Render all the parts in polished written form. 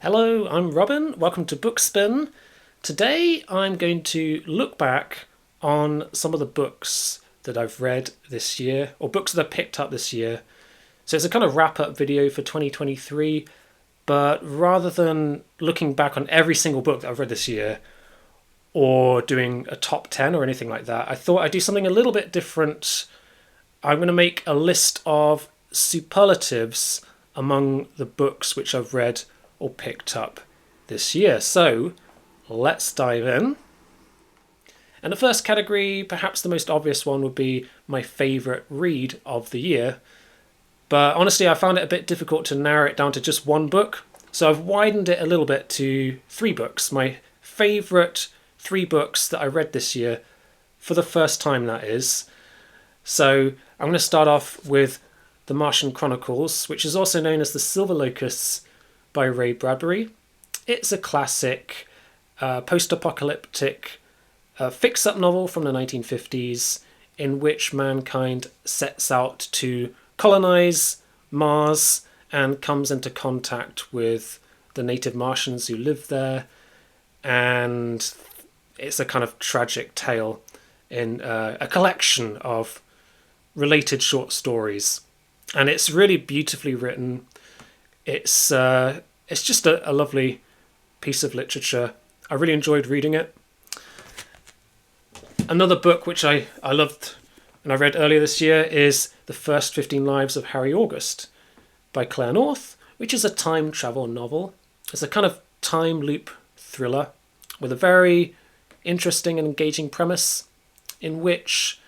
Hello, I'm Robin. Welcome to Bookspin. Today I'm going to look back on some of the books that I've read this year, or books that I picked up this year. So it's a kind of wrap-up video for 2023, but rather than looking back on every single book that I've read this year, or doing a top 10 or anything like that, I thought I'd do something a little bit different. I'm going to make a list of superlatives among the books which I've read or picked up this year. So let's dive in. And the first category, perhaps the most obvious one, would be my favourite read of the year. But honestly, I found it a bit difficult to narrow it down to just one book. So I've widened it a little bit to three books. My favourite three books that I read this year, for the first time that is. So I'm going to start off with The Martian Chronicles, which is also known as The Silver Locusts by Ray Bradbury. It's a classic post-apocalyptic fix-up novel from the 1950s in which mankind sets out to colonize Mars and comes into contact with the native Martians who live there. And it's a kind of tragic tale in a collection of related short stories. And it's really beautifully written. It's just a lovely piece of literature. I really enjoyed reading it. Another book which I loved and I read earlier this year is The First 15 Lives of Harry August by Claire North, which is a time travel novel. It's a kind of time loop thriller with a very interesting and engaging premise in which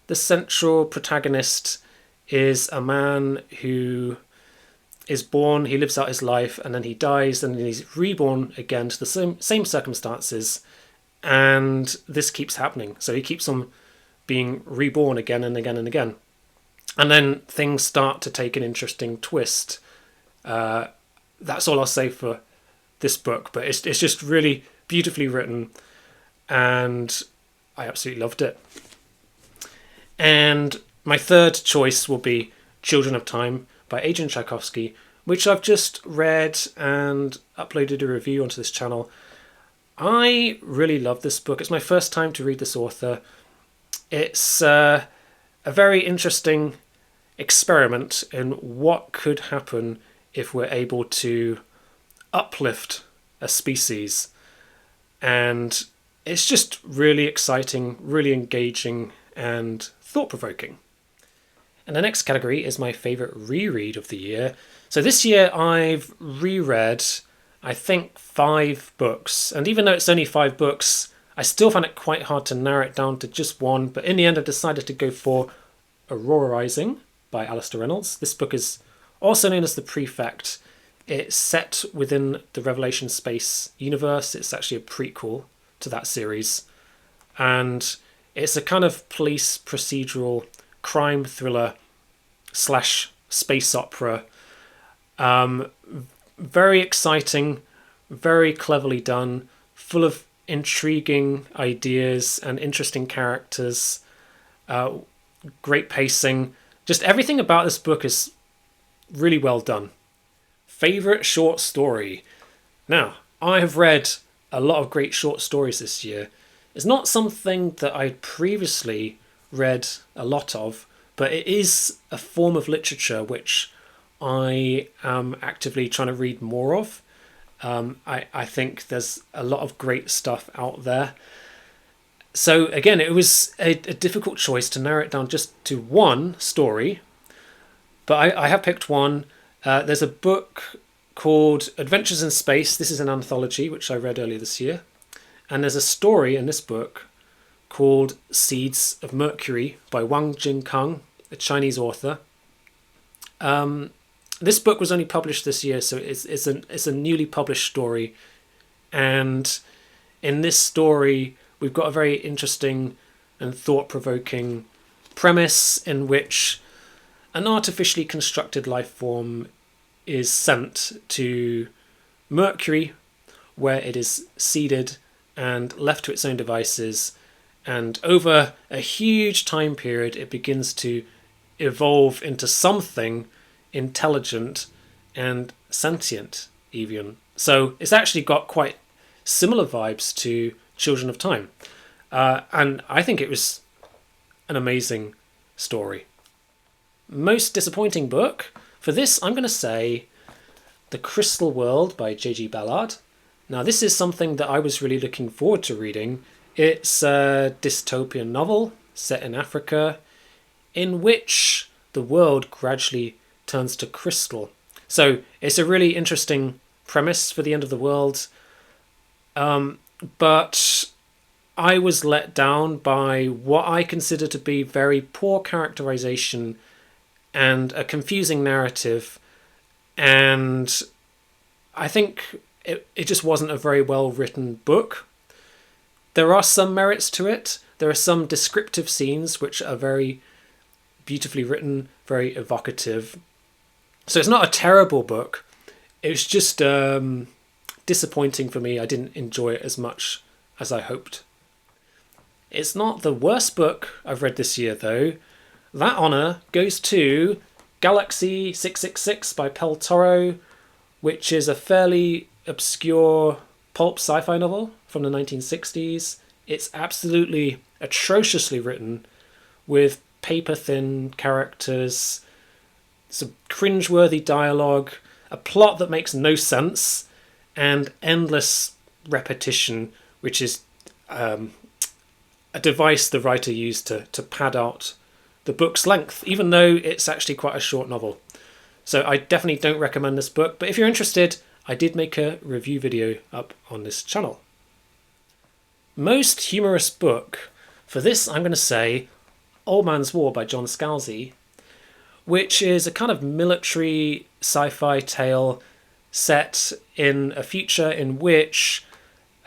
the central protagonist is a man who is born, he lives out his life, and then he dies, and then he's reborn again to the same circumstances, and this keeps happening. So he keeps on being reborn again and again and again. And then things start to take an interesting twist. That's all I'll say for this book, but it's just really beautifully written, and I absolutely loved it. And my third choice will be Children of Time by Adrian Tchaikovsky, which I've just read and uploaded a review onto this channel. I really love this book. It's my first time to read this author. It's a very interesting experiment in what could happen if we're able to uplift a species. And it's just really exciting, really engaging, and thought-provoking. And the next category is my favourite reread of the year. So this year I've reread, I think, 5 books. And even though it's only 5 books, I still found it quite hard to narrow it down to just one. But in the end I decided to go for Aurora Rising by Alistair Reynolds. This book is also known as The Prefect. It's set within the Revelation Space universe. It's actually a prequel to that series. And it's a kind of police procedural crime thriller / space opera. Very exciting, very cleverly done, full of intriguing ideas and interesting characters, great pacing. Just everything about this book is really well done. Favourite short story. Now, I have read a lot of great short stories this year. It's not something that I'd previously read a lot of, but it is a form of literature which I am actively trying to read more of. I think there's a lot of great stuff out there. So again, it was a difficult choice to narrow it down just to one story, but I have picked one. There's a book called Adventures in Space. This is an anthology which I read earlier this year. And there's a story in this book called Seeds of Mercury by Wang Jingkang, a Chinese author. This book was only published this year, so it's a newly published story. And in this story, we've got a very interesting and thought-provoking premise in which an artificially constructed life form is sent to Mercury, where it is seeded and left to its own devices, and over a huge time period it begins to evolve into something intelligent and sentient even. So it's actually got quite similar vibes to Children of Time. And I think it was an amazing story. Most disappointing book? For this, I'm going to say The Crystal World by J.G. Ballard. Now, this is something that I was really looking forward to reading. It's a dystopian novel set in Africa in which the world gradually turns to crystal. So it's a really interesting premise for the end of the world. But I was let down by what I consider to be very poor characterization and a confusing narrative. And I think it just wasn't a very well written book. There are some merits to it. There are some descriptive scenes which are very beautifully written, very evocative. So it's not a terrible book. It was just disappointing for me. I didn't enjoy it as much as I hoped. It's not the worst book I've read this year, though. That honour goes to Galaxy 666 by Pel Toro, which is a fairly obscure pulp sci-fi novel from the 1960s. It's absolutely atrociously written, with paper-thin characters, some cringeworthy dialogue, a plot that makes no sense, and endless repetition, which is a device the writer used to pad out the book's length, even though it's actually quite a short novel. So I definitely don't recommend this book, but if you're interested, I did make a review video up on this channel. Most humorous book. For this, I'm going to say Old Man's War by John Scalzi, which is a kind of military sci-fi tale set in a future in which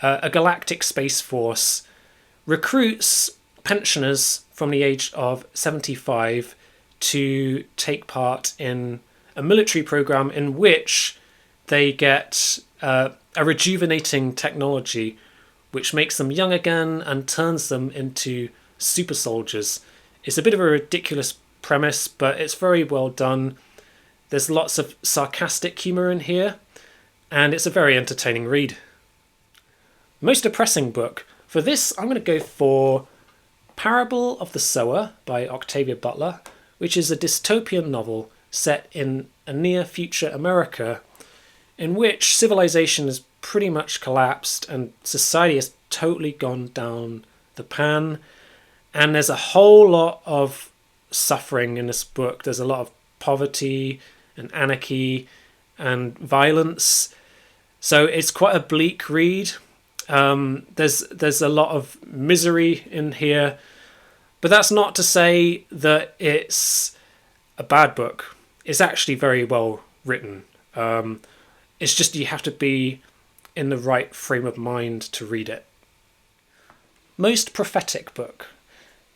a galactic space force recruits pensioners from the age of 75 to take part in a military program in which they get a rejuvenating technology which makes them young again and turns them into super soldiers. It's a bit of a ridiculous premise, but it's very well done. There's lots of sarcastic humour in here, and it's a very entertaining read. Most depressing book. For this, I'm going to go for Parable of the Sower by Octavia Butler, which is a dystopian novel set in a near-future America in which civilization has pretty much collapsed and society has totally gone down the pan. And there's a whole lot of suffering in this book. There's a lot of poverty and anarchy and violence. So it's quite a bleak read. There's a lot of misery in here, but that's not to say that it's a bad book. It's actually very well written. It's just you have to be in the right frame of mind to read it. Most prophetic book.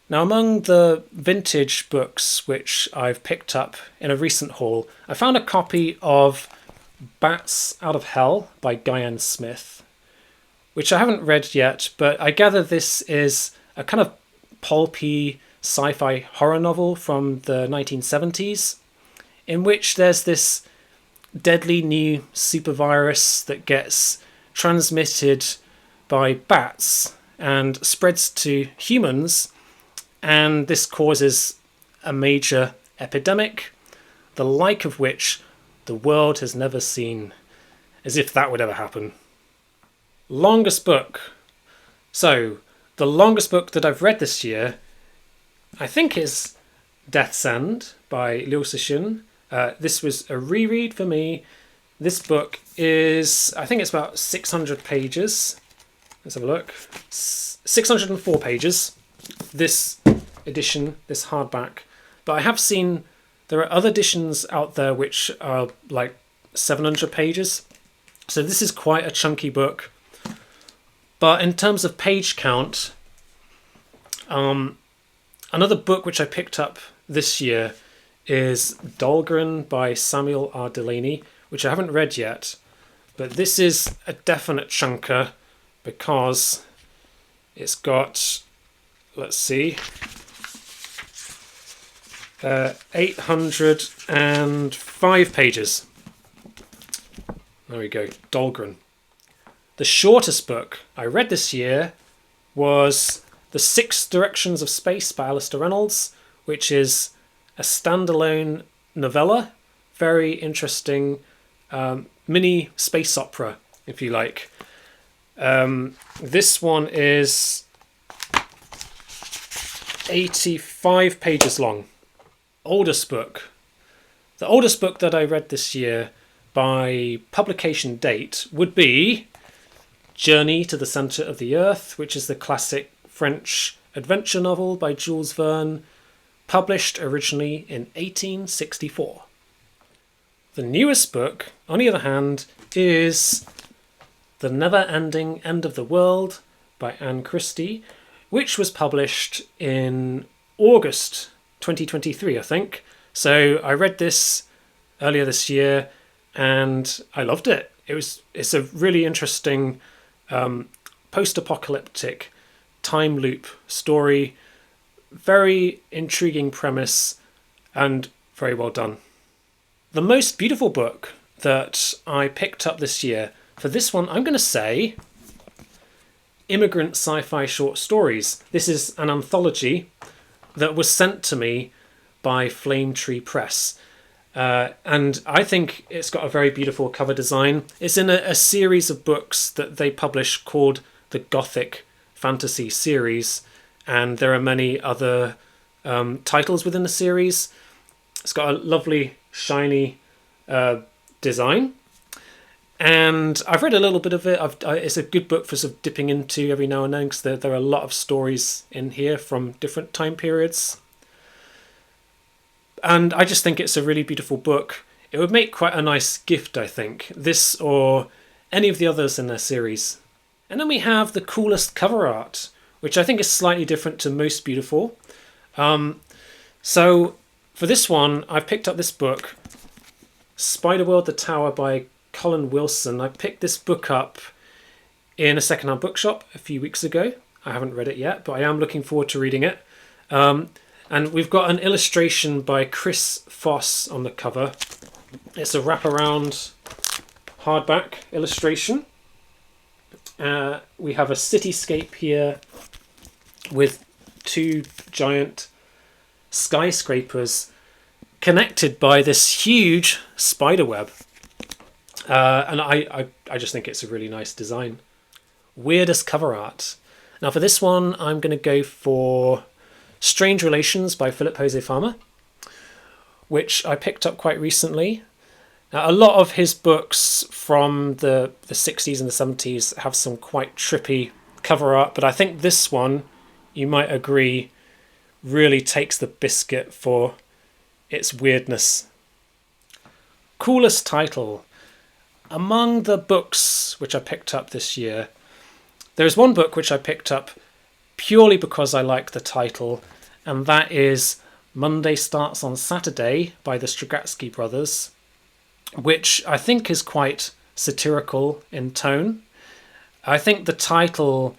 Now, among the vintage books which I've picked up in a recent haul, I found a copy of Bats Out of Hell by Guyan Smith, which I haven't read yet, but I gather this is a kind of pulpy sci-fi horror novel from the 1970s, in which there's this deadly new supervirus that gets transmitted by bats and spreads to humans, and this causes a major epidemic, the like of which the world has never seen. As if that would ever happen. Longest book. So, the longest book that I've read this year, I think, is Death's End by Liu Cixin. This was a reread for me. This book is, I think it's about 600 pages. Let's have a look. 604 pages. This edition, this hardback. But I have seen there are other editions out there which are like 700 pages. So this is quite a chunky book. But in terms of page count, another book which I picked up this year is Dahlgren by Samuel R. Delany, which I haven't read yet. But this is a definite chunker because it's got, let's see, 805 pages. There we go, Dahlgren. The shortest book I read this year was The Six Directions of Space by Alistair Reynolds, which is a standalone novella. Very interesting mini space opera, if you like. This one is 85 pages long. Oldest book. The oldest book that I read this year by publication date would be Journey to the Centre of the Earth, which is the classic French adventure novel by Jules Verne, published originally in 1864. The newest book, on the other hand, is The Never-Ending End of the World by Anne Christie, which was published in August 2023, I think. So I read this earlier this year and I loved it. It's a really interesting post-apocalyptic time loop story, very intriguing premise and very well done. The most beautiful book that I picked up this year, for this one I'm going to say Immigrant Sci-Fi Short Stories. This is an anthology that was sent to me by Flame Tree Press. And I think it's got a very beautiful cover design. It's in a series of books that they publish called the Gothic Fantasy series, and there are many other titles within the series. It's got a lovely shiny design, and I've read a little bit of it. It's a good book for sort of dipping into every now and then, because there are a lot of stories in here from different time periods. And I just think it's a really beautiful book. It would make quite a nice gift, I think. This or any of the others in their series. And then we have the coolest cover art, which I think is slightly different to Most Beautiful. So for this one, I've picked up this book, Spiderworld The Tower by Colin Wilson. I picked this book up in a secondhand bookshop a few weeks ago. I haven't read it yet, but I am looking forward to reading it. And we've got an illustration by Chris Foss on the cover. It's a wraparound hardback illustration. We have a cityscape here with two giant skyscrapers connected by this huge spider web. And I just think it's a really nice design. Weirdest cover art. Now for this one, I'm going to go for Strange Relations by Philip Jose Farmer, which I picked up quite recently. Now, a lot of his books from the 60s and the 70s have some quite trippy cover art, but I think this one, you might agree, really takes the biscuit for its weirdness. Coolest title. Among the books which I picked up this year, there's one book which I picked up purely because I like the title, and that is Monday Starts on Saturday by the Strugatsky brothers, which I think is quite satirical in tone. I think the title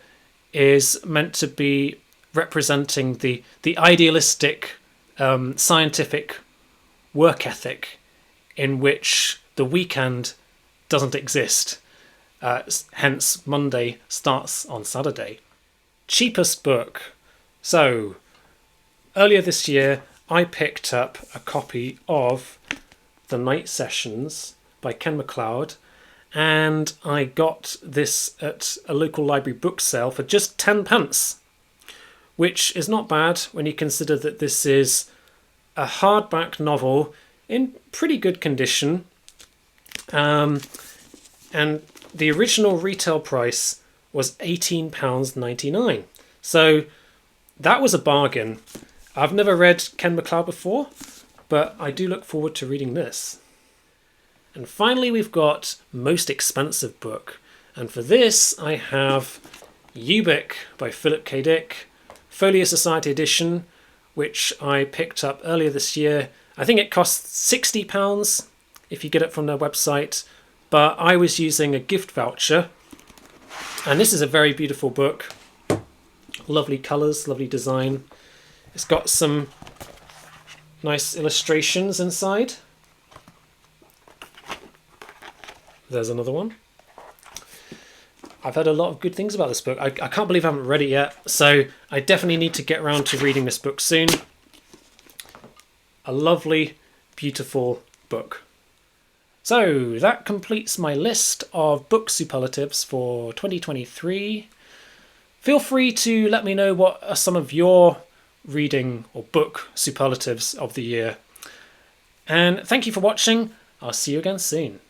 is meant to be representing the idealistic scientific work ethic in which the weekend doesn't exist. Hence, Monday starts on Saturday. Cheapest book. So, earlier this year, I picked up a copy of The Night Sessions by Ken MacLeod, and I got this at a local library book sale for just 10p, which is not bad when you consider that this is a hardback novel in pretty good condition, and the original retail price was £18.99. So that was a bargain. I've never read Ken MacLeod before, but I do look forward to reading this. And finally, we've got Most Expensive Book. And for this, I have Ubik by Philip K. Dick, Folio Society edition, which I picked up earlier this year. I think it costs £60 if you get it from their website, but I was using a gift voucher. And this is a very beautiful book. Lovely colours, lovely design. It's got some nice illustrations inside. There's another one. I've heard a lot of good things about this book. I can't believe I haven't read it yet, so I definitely need to get around to reading this book soon. A lovely, beautiful book. So that completes my list of book superlatives for 2023. Feel free to let me know what are some of your reading or book superlatives of the year. And thank you for watching. I'll see you again soon.